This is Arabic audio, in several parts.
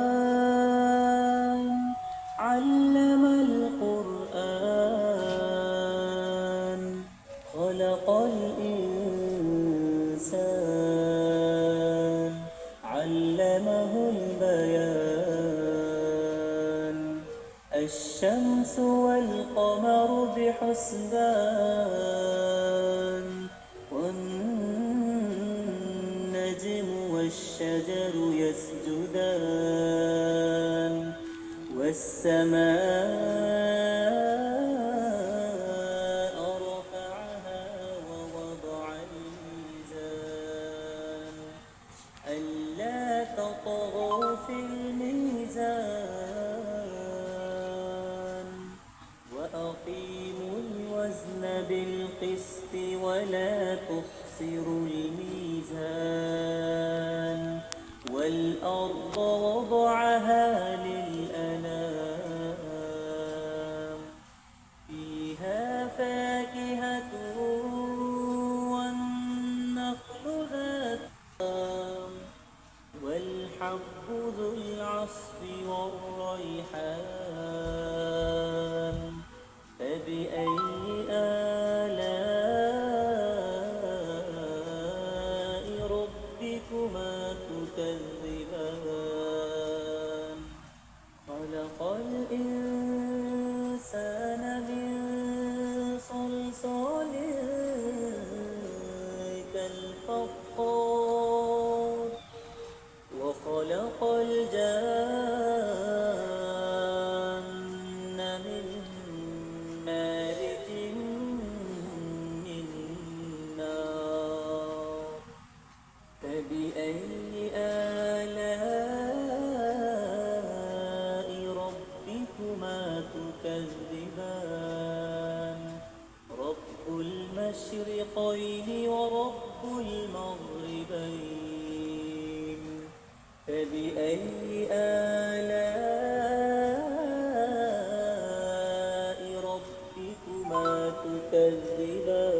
الرحمن علم القرآن خلق الإنسان علمه البيان الشمس والقمر بحسبان والنجم والشجر يسجدان والسماء رفعها ووضع الميزان ألا تطغوا في الميزان وأقيموا الوزن بالقسط ولا تخسروا الميزان والأرض وضعها للأنام فيها فاكهة والنخل ذات الأكمام والحب ذو العصف والريحان فبأي آلاء ربكما تكذبان خلق الإنسان من صلصال كالفخار وخلق الجان من مارج من نار فبأي آلاء ربكما تكذبان رب المشرقين ورب المغربين فبأي آلاء ربكما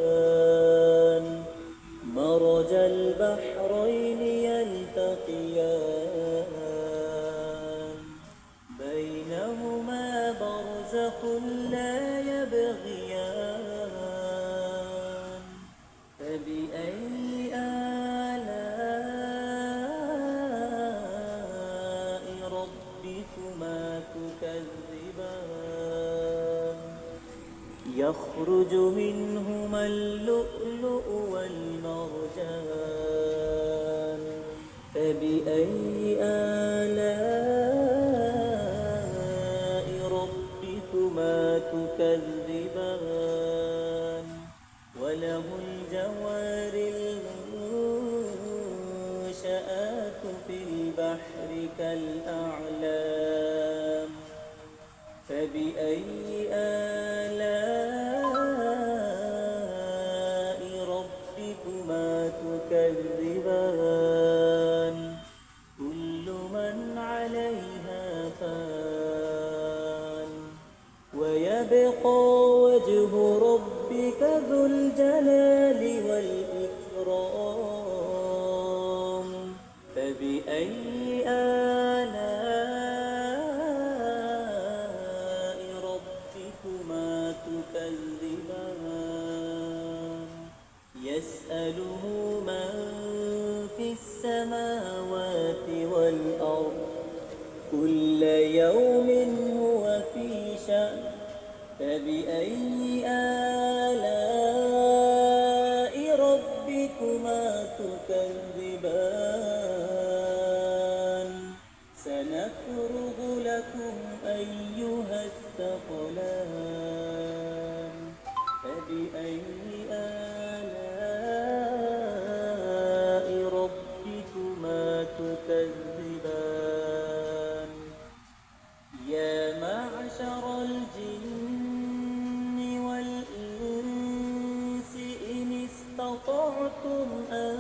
تكذبان مرج البحرين يلتقيان بينهما برزخ لا يبغيان فبأي آلاء ربكما تكذبان يخرج منهما اللؤلؤ والمرجان فبأي آلاء ربكما تكذبان وله الجوار المنشآت في البحر كالأعلام فبأي آلاء ربكما تكذبان كل من عليها فان ويبقى وجه ربك ذو الجلال والإكرام فبأي آلاء ربكما تكذبان يسأله من في السماوات والأرض كل يوم هو في شأن فبأي آلاء ربكما تكذبان سنفرغ لكم أيها الثقلان فبأي آلاء ربكما تكذبان يا معشر الجن والإنس إن استطعتم أن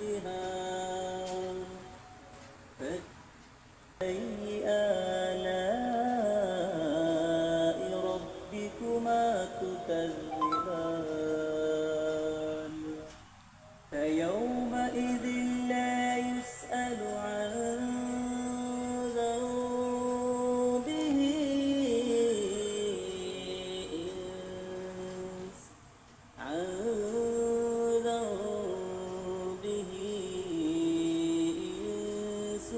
تدهان فبأي آلاء ربكما تكذبان فيومئذ لا يسأل عن ذنبه إنس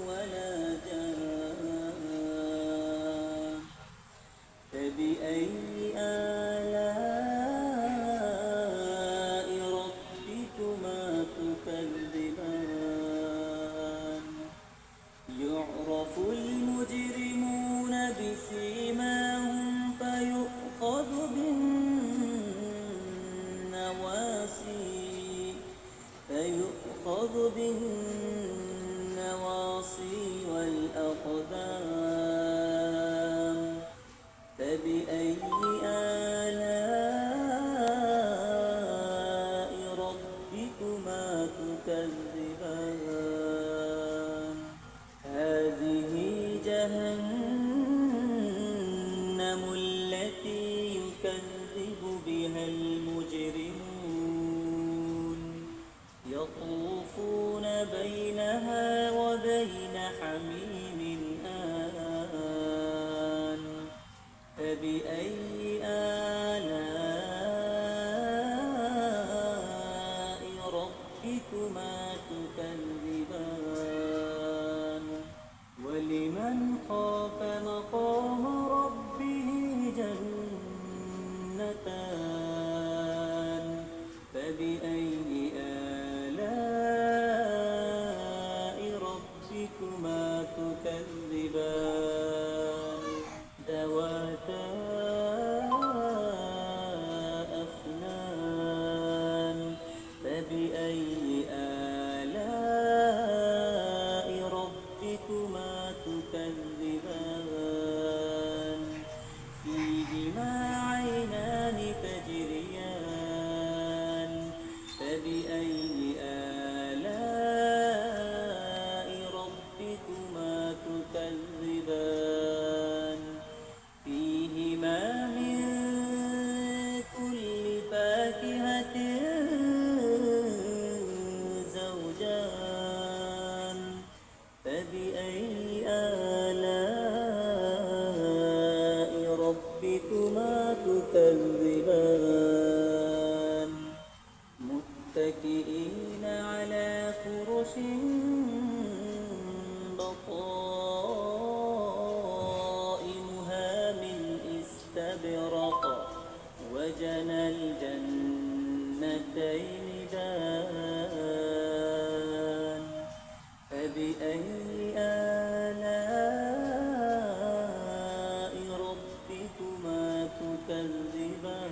ولا جان فبأي آلاء ربكما تكذبان يعرف المجرمون بسيماهم فيؤخذ بالنواصي والأقدام فبأي آلاء ربكما تكذبان هذه جهنم التي يكذب بها المجرمون يطوفون بينها وبين حميم آن فبأي آلاء ربكما تكذبان ولمن خاف مقام ربه جنتان فبأي آلاء ربكما تكذبان ذواتا أفنان فبأي آلاء ربكما تكذبان فيهما عينان تجريان فبأي آلاء ربكما تكذبان فيهما من كل فاكهة زوجان فبأي آلاء ربكما تكذبان متكئين على فرش بطائنها من استبرق وجنى الجنتين دان فبأي آلاء ربكما تكذبان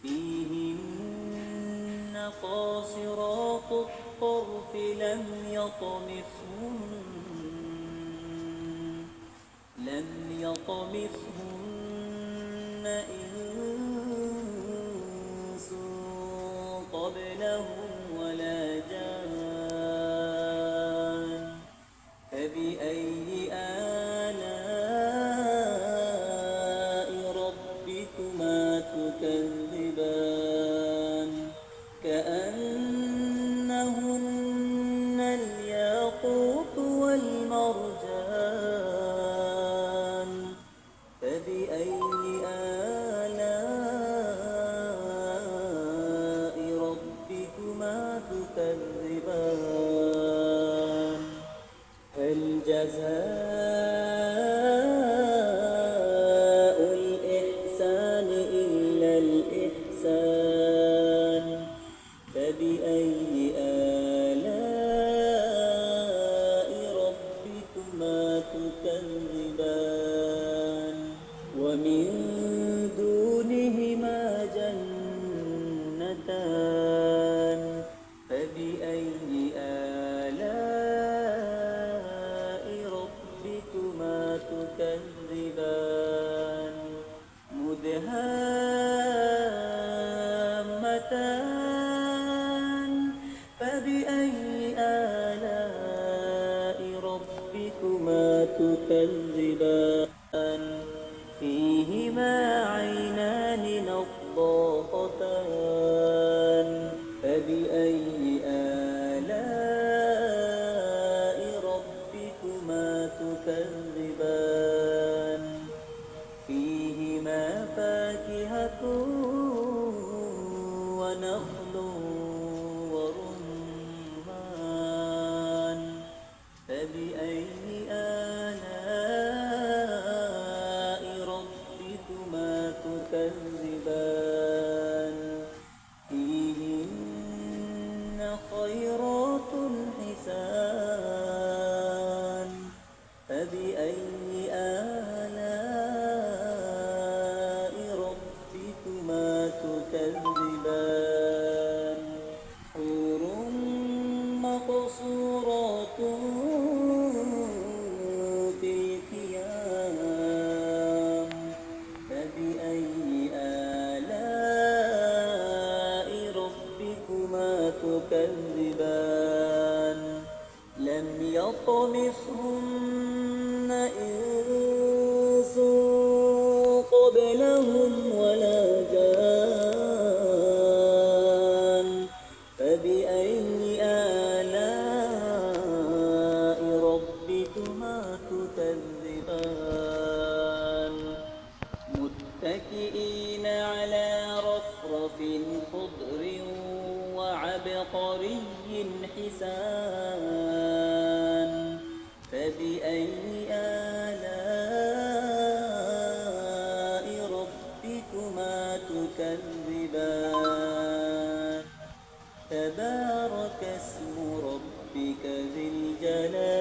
فيهن قاصرات الطرف لم يطمثهن إنس قبلهم ولا جان فبأي آلاء ربكما تكذبان كأنهن الياقوت والمرجان فبأي نعمتان فبأي آلاء ربكما تكذبان فيهما عينان نضاختان فبأي آلاء ربكما تكذبان فيهما فاكهة ونخل ورمان فبأي آلاء ربكما تكذبان فيهن خيرات حسان فبأي آلاء ربكما تكذبان حور مقصورات في الخيام فبأي آلاء ربكما تكذبان لم يطمثهن إنس قبلهم ولا جان فبأي آلاء ربكما تكذبان متكئين على رفرف خضر وعبقري حسان فبأي آلاء ربكما تكذبان تبارك اسم ربك ذي الجلال